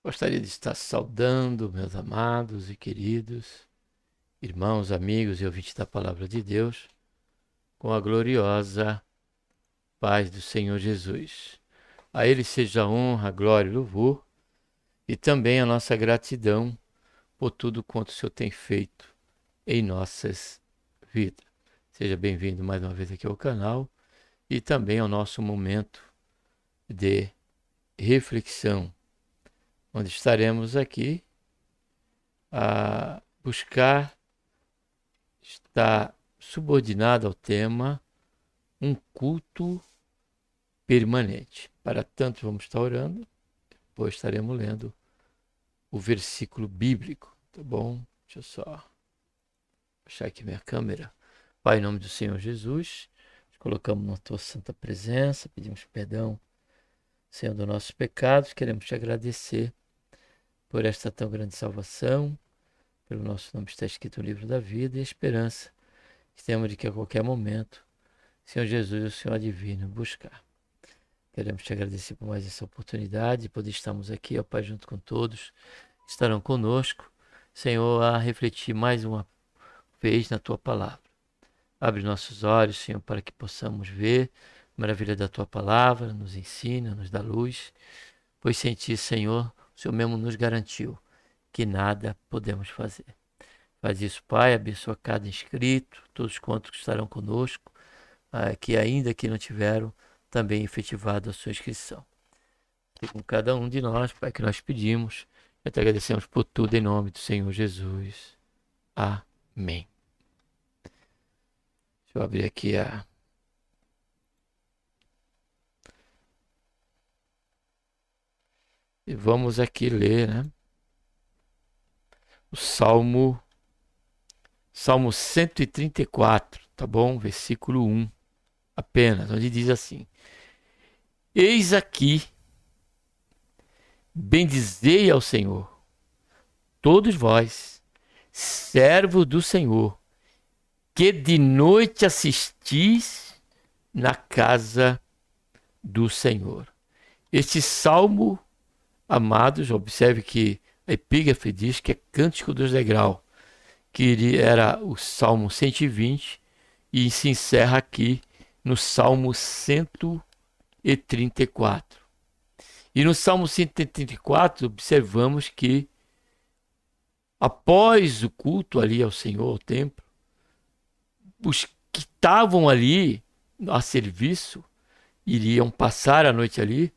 Gostaria de estar saudando meus amados e queridos irmãos, amigos e ouvintes da Palavra de Deus com a gloriosa paz do Senhor Jesus. A Ele seja a honra, a glória e louvor e também a nossa gratidão por tudo quanto o Senhor tem feito em nossas vidas. Seja bem-vindo mais uma vez aqui ao canal e também ao nosso momento de reflexão, onde estaremos aqui a buscar estar subordinado ao tema um culto permanente. Para tanto, vamos estar orando, depois estaremos lendo o versículo bíblico, tá bom? Deixa eu só achar aqui minha câmera. Pai, em nome do Senhor Jesus, nos colocamos na tua santa presença, pedimos perdão, Senhor, dos nossos pecados, queremos te agradecer por esta tão grande salvação, pelo nosso nome está escrito no livro da vida e a esperança que temos de que a qualquer momento, Senhor Jesus, o Senhor divino buscar. Queremos te agradecer por mais essa oportunidade de poder estarmos aqui, ó Pai, junto com todos que estarão conosco, Senhor, a refletir mais uma vez na tua palavra. Abre nossos olhos, Senhor, para que possamos ver a maravilha da tua palavra, nos ensina, nos dá luz, pois sem ti, Senhor, o Senhor mesmo nos garantiu que nada podemos fazer. Faz isso, Pai, abençoa cada inscrito, todos quantos que estarão conosco, que ainda que não tiveram também efetivado a sua inscrição. E com cada um de nós, Pai, que nós pedimos, e te agradecemos por tudo em nome do Senhor Jesus. Amém. Deixa eu abrir aqui E vamos aqui ler, né? O Salmo 134, tá bom? Versículo 1 apenas, onde diz assim: Eis aqui, bendizei ao Senhor, todos vós, servos do Senhor, que de noite assistis na casa do Senhor. Este salmo, amados, observe que a epígrafe diz que é Cântico dos Degraus, que era o Salmo 120 e se encerra aqui no Salmo 134. E no Salmo 134 observamos que após o culto ali ao Senhor, ao templo, os que estavam ali a serviço, iriam passar a noite ali,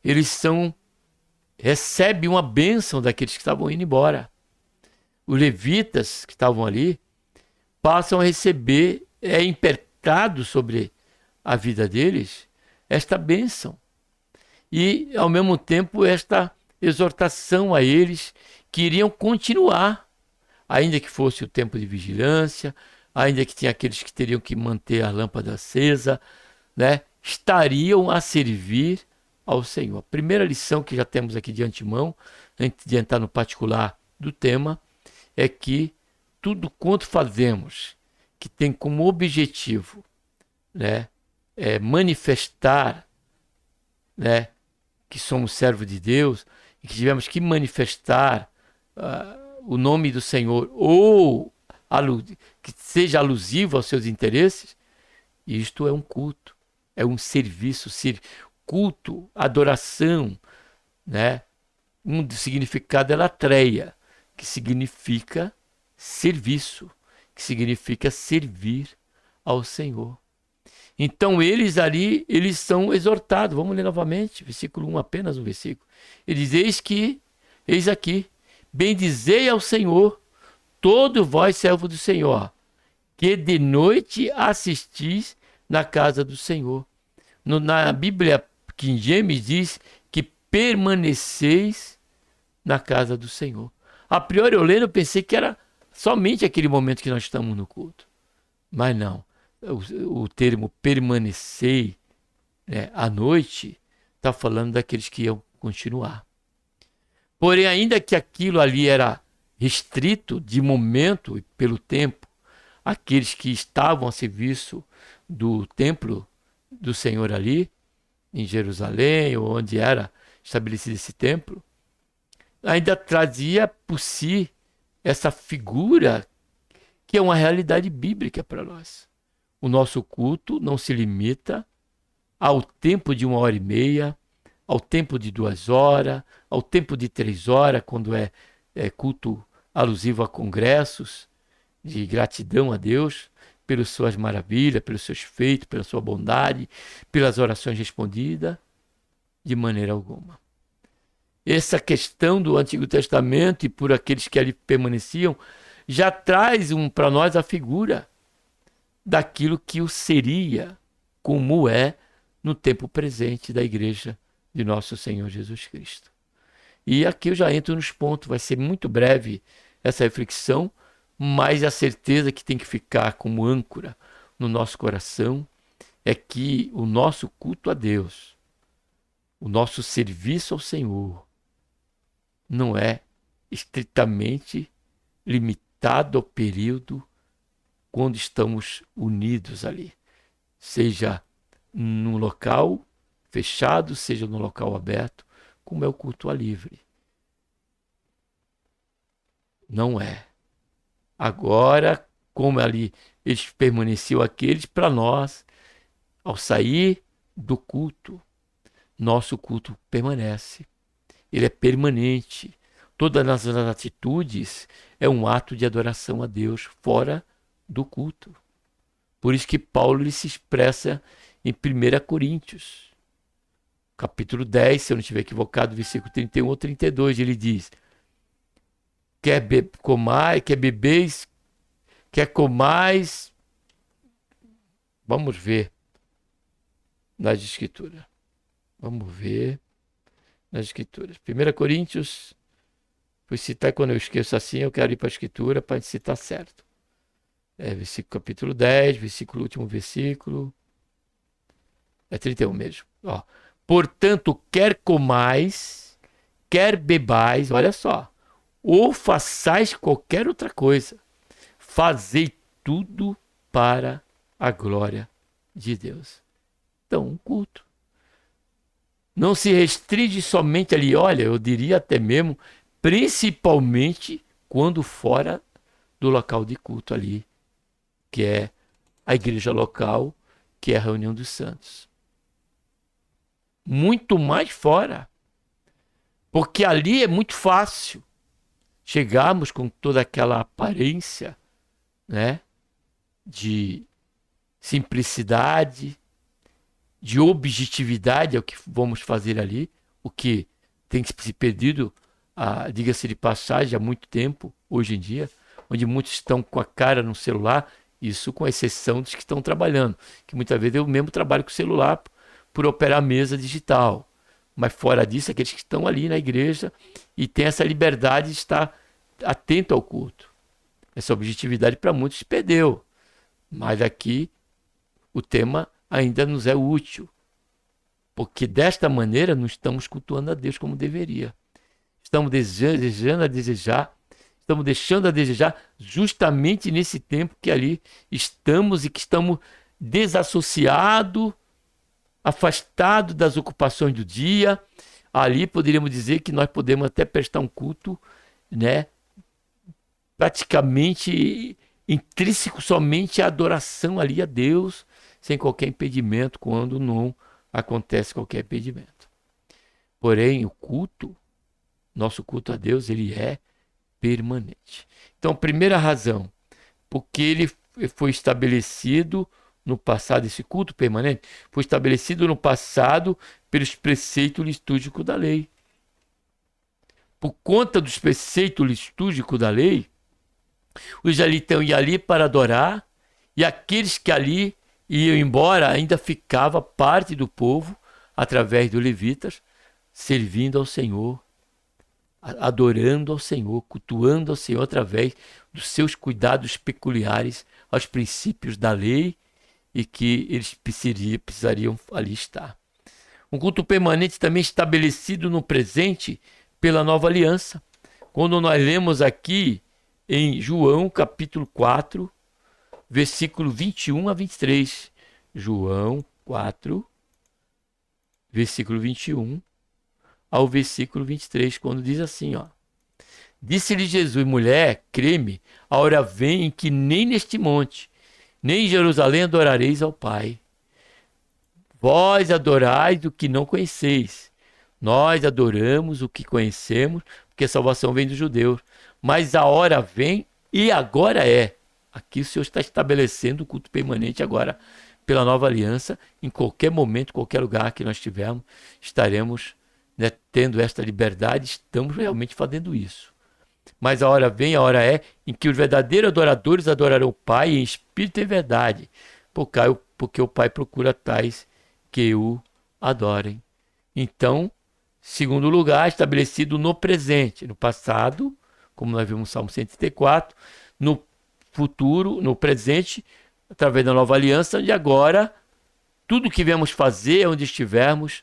eles recebem uma bênção daqueles que estavam indo embora. Os levitas que estavam ali passam a receber, impertado sobre a vida deles, esta bênção. E, ao mesmo tempo, esta exortação a eles que iriam continuar, ainda que fosse o tempo de vigilância, ainda que tinha aqueles que teriam que manter a lâmpada acesa, né? Estariam a servir ao Senhor. A primeira lição que já temos aqui de antemão, antes de entrar no particular do tema, é que tudo quanto fazemos que tem como objetivo, né, manifestar, né, que somos servos de Deus e que tivemos que manifestar o nome do Senhor ou que seja alusivo aos seus interesses, isto é um culto, é um serviço, culto, adoração, né? Um significado é latreia, que significa serviço, que significa servir ao Senhor. Então eles ali, eles são exortados. Vamos ler novamente, versículo 1, apenas um versículo. Ele diz: eis aqui, bendizei ao Senhor, todo vós servo do Senhor, que de noite assistis na casa do Senhor. Na Bíblia King James diz que permaneceis na casa do Senhor. A priori, eu lendo, eu pensei que era somente aquele momento que nós estamos no culto. Mas não. O termo permanecer, né, à noite está falando daqueles que iam continuar. Porém, ainda que aquilo ali era restrito de momento e pelo tempo, aqueles que estavam a serviço do templo do Senhor ali, em Jerusalém, ou onde era estabelecido esse templo, ainda trazia por si essa figura que é uma realidade bíblica para nós. O nosso culto não se limita ao tempo de 1 hora e meia, ao tempo de 2 horas, ao tempo de 3 horas, quando é culto alusivo a congressos de gratidão a Deus pelas suas maravilhas, pelos seus feitos, pela sua bondade, pelas orações respondidas, de maneira alguma. Essa questão do Antigo Testamento e por aqueles que ali permaneciam já traz para nós a figura daquilo que o seria, como é no tempo presente da igreja de nosso Senhor Jesus Cristo. E aqui eu já entro nos pontos, vai ser muito breve essa reflexão, mas a certeza que tem que ficar como âncora no nosso coração é que o nosso culto a Deus, o nosso serviço ao Senhor, não é estritamente limitado ao período quando estamos unidos ali, seja num local fechado, seja no local aberto, como é o culto a livre. Não é. Agora, como ali eles permaneciam aqueles, para nós, ao sair do culto, nosso culto permanece. Ele é permanente. Todas as atitudes é um ato de adoração a Deus fora do culto. Por isso que Paulo ele se expressa em 1 Coríntios, capítulo 10, se eu não estiver equivocado, versículo 31 ou 32, ele diz: comais, quer bebeis, quer comais. Vamos ver nas escrituras. Vamos ver nas escrituras. 1 Coríntios, vou citar quando eu esqueço assim, eu quero ir para a escritura para citar certo. Versículo capítulo 10, versículo, último versículo. É 31 mesmo. Ó. Portanto, quer comais, quer bebais, olha só, ou façais qualquer outra coisa, fazei tudo para a glória de Deus. Então, um culto não se restringe somente ali, olha, eu diria até mesmo, principalmente quando fora do local de culto ali, que é a igreja local, que é a reunião dos santos. Muito mais fora, porque ali é muito fácil chegarmos com toda aquela aparência, né, de simplicidade, de objetividade ao que vamos fazer ali, o que tem se perdido, diga-se de passagem, há muito tempo, hoje em dia, onde muitos estão com a cara no celular, isso com exceção dos que estão trabalhando, que muitas vezes eu mesmo trabalho com o celular por operar mesa digital, mas fora disso, aqueles que estão ali na igreja e têm essa liberdade de estar atento ao culto. Essa objetividade para muitos se perdeu, mas aqui o tema ainda nos é útil, porque desta maneira não estamos cultuando a Deus como deveria. Estamos estamos deixando a desejar justamente nesse tempo que ali estamos e que estamos desassociados, afastados das ocupações do dia. Ali poderíamos dizer que nós podemos até prestar um culto, né, praticamente intrínseco somente à adoração ali a Deus, sem qualquer impedimento, quando não acontece qualquer impedimento. Porém, o culto, nosso culto a Deus, ele é permanente. Então, primeira razão, porque ele foi estabelecido no passado, esse culto permanente, foi estabelecido no passado pelos preceitos litúrgicos da lei. Por conta dos preceitos litúrgicos da lei, os israelitas iam ali para adorar, e aqueles que ali iam embora ainda ficava parte do povo, através dos levitas, servindo ao Senhor, adorando ao Senhor, cultuando ao Senhor através dos seus cuidados peculiares aos princípios da lei e que eles precisariam ali estar. Um culto permanente também estabelecido no presente pela nova aliança. Quando nós lemos aqui em João capítulo 4, versículo 21 a 23. João 4, versículo 21. ao versículo 23, quando diz assim, ó. Disse-lhe Jesus, mulher, crê-me, a hora vem em que nem neste monte, nem em Jerusalém adorareis ao Pai. Vós adorais o que não conheceis. Nós adoramos o que conhecemos, porque a salvação vem dos judeus. Mas a hora vem e agora é. Aqui o Senhor está estabelecendo o culto permanente agora, pela nova aliança. Em qualquer momento, qualquer lugar que nós estivermos, estaremos, né, tendo esta liberdade, estamos realmente fazendo isso. Mas a hora vem, a hora é, em que os verdadeiros adoradores adorarão o Pai em espírito e verdade, porque o Pai procura tais que o adorem. Então, segundo lugar, estabelecido no presente, no passado, como nós vimos no Salmo 134, no futuro, no presente, através da nova aliança, e agora, tudo que viemos fazer, onde estivermos,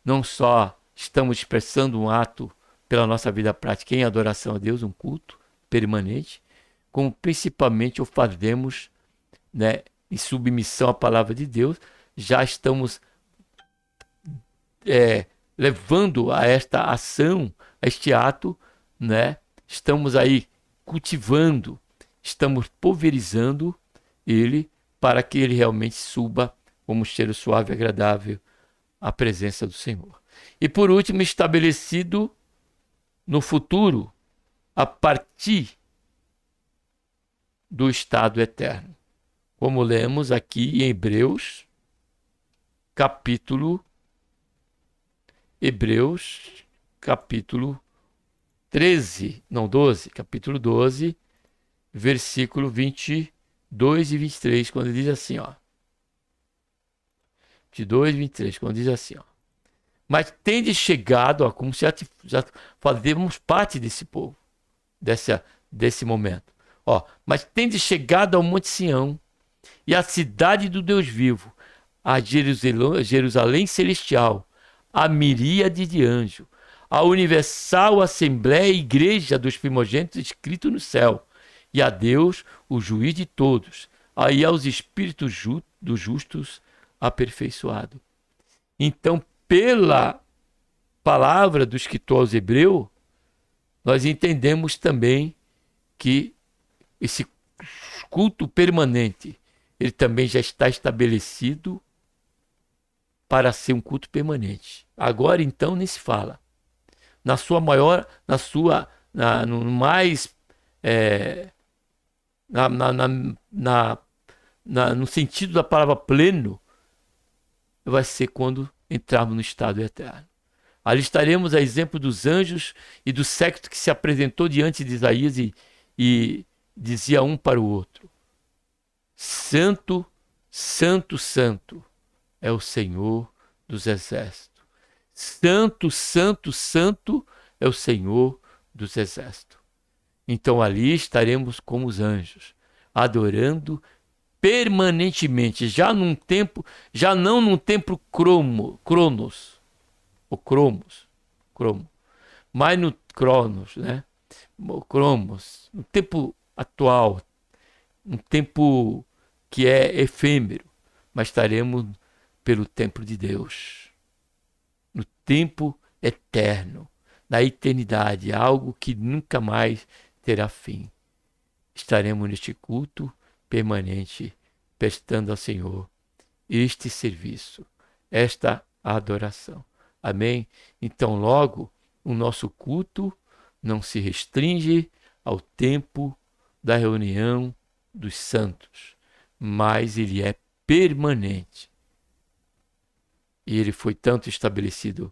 não só estamos expressando um ato pela nossa vida prática em adoração a Deus, um culto permanente, como principalmente o fazemos, né, em submissão à palavra de Deus, já estamos levando a esta ação, a este ato, né, estamos aí cultivando, estamos pulverizando ele para que ele realmente suba como um cheiro suave e agradável à presença do Senhor. E por último, estabelecido no futuro, a partir do estado eterno. Como lemos aqui em capítulo 13, não 12, capítulo 12, versículo 22 e 23, quando diz assim, ó. 22 e 23, quando diz assim, ó. Mas tendes chegado, ó, como se já fazemos parte desse povo, desse momento. Ó, mas tendes chegado ao Monte Sião e à cidade do Deus vivo, a Jerusalém celestial, a miríade de anjos, a universal assembleia e igreja dos primogênitos escrito no céu, e a Deus, o juiz de todos, aí aos espíritos dos justos aperfeiçoado. Então, pela palavra do escritor aos Hebreus, nós entendemos também que esse culto permanente, ele também já está estabelecido para ser um culto permanente. Agora, então, nem se fala. Na sua maior, no mais, no sentido da palavra pleno, vai ser quando entrarmos no estado eterno. Ali estaremos a exemplo dos anjos e do séquito que se apresentou diante de Isaías e dizia um para o outro: Santo, Santo, Santo é o Senhor dos exércitos. Santo, Santo, Santo é o Senhor dos exércitos. Então ali estaremos como os anjos, adorando permanentemente, já não num tempo cronos, o cromos, mas no cronos, né? O cromos, no tempo atual, um tempo que é efêmero, mas estaremos pelo tempo de Deus, no tempo eterno, na eternidade, algo que nunca mais terá fim. Estaremos neste culto permanente, prestando ao Senhor este serviço, esta adoração. Amém? Então, logo, o nosso culto não se restringe ao tempo da reunião dos santos, mas ele é permanente. E ele foi tanto estabelecido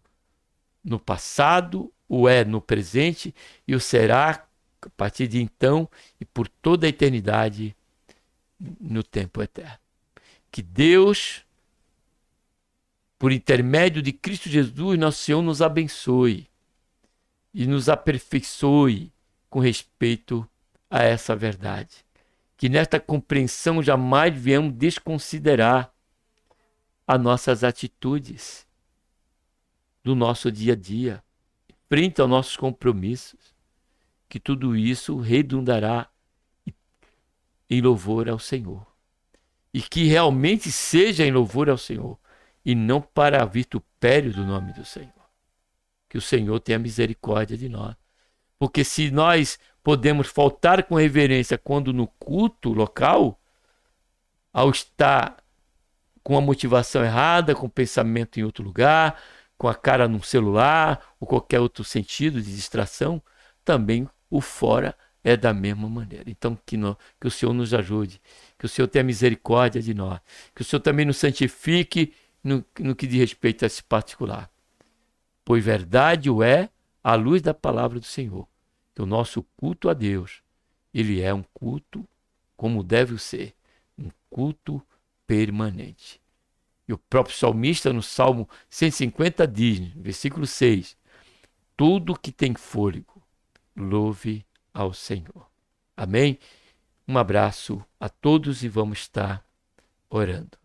no passado, o é no presente e o será a partir de então e por toda a eternidade no tempo eterno. Que Deus, por intermédio de Cristo Jesus, nosso Senhor, nos abençoe e nos aperfeiçoe com respeito a essa verdade. Que nesta compreensão jamais venhamos desconsiderar as nossas atitudes do nosso dia a dia, frente aos nossos compromissos, que tudo isso redundará em louvor ao Senhor. E que realmente seja em louvor ao Senhor, e não para vitupério do nome do Senhor. Que que o Senhor tenha misericórdia de nós. Porque se nós podemos faltar com reverência quando no culto local, ao estar com a motivação errada, com o pensamento em outro lugar, com a cara num celular ou qualquer outro sentido de distração, também o fora é da mesma maneira. Então, que o Senhor nos ajude, que o Senhor tenha misericórdia de nós, que o Senhor também nos santifique no que diz respeito a esse particular. Pois verdade o é à luz da palavra do Senhor. Que o nosso culto a Deus, ele é um culto como deve ser, um culto permanente. E o próprio salmista, no Salmo 150, diz, versículo 6, tudo que tem fôlego, louve ao Senhor. Amém? Um abraço a todos e vamos estar orando.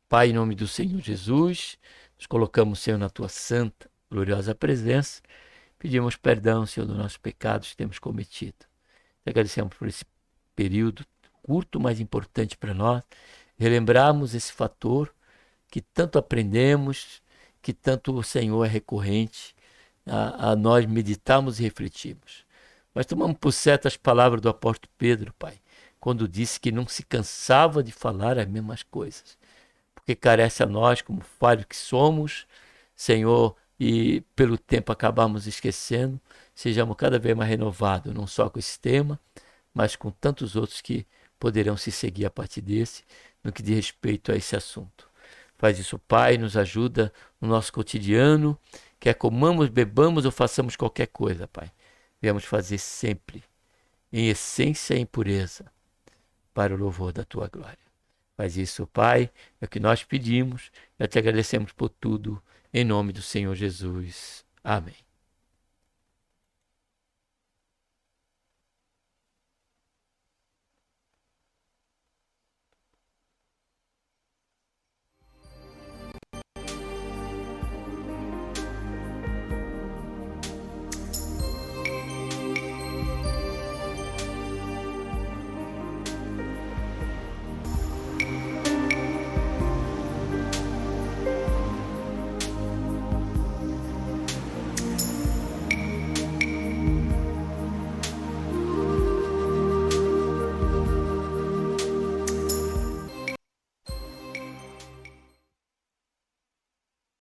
Pai, em nome do Senhor Jesus, nos colocamos, Senhor, na tua santa, gloriosa presença. Pedimos perdão, Senhor, dos nossos pecados que temos cometido. Te agradecemos por esse período curto, mas importante para nós. Relembrarmos esse fator que tanto aprendemos, que tanto o Senhor é recorrente a nós meditarmos e refletirmos. Mas tomamos por certo as palavras do apóstolo Pedro, Pai, quando disse que não se cansava de falar as mesmas coisas. Porque carece a nós, como falhos que somos, Senhor, e pelo tempo acabamos esquecendo, sejamos cada vez mais renovados, não só com esse tema, mas com tantos outros que poderão se seguir a partir desse, no que diz respeito a esse assunto. Faz isso, Pai, nos ajuda no nosso cotidiano, quer comamos, bebamos ou façamos qualquer coisa, Pai. Viemos fazer sempre, em essência e em pureza, para o louvor da Tua glória. Faz isso, Pai, é o que nós pedimos, e te agradecemos por tudo, em nome do Senhor Jesus. Amém.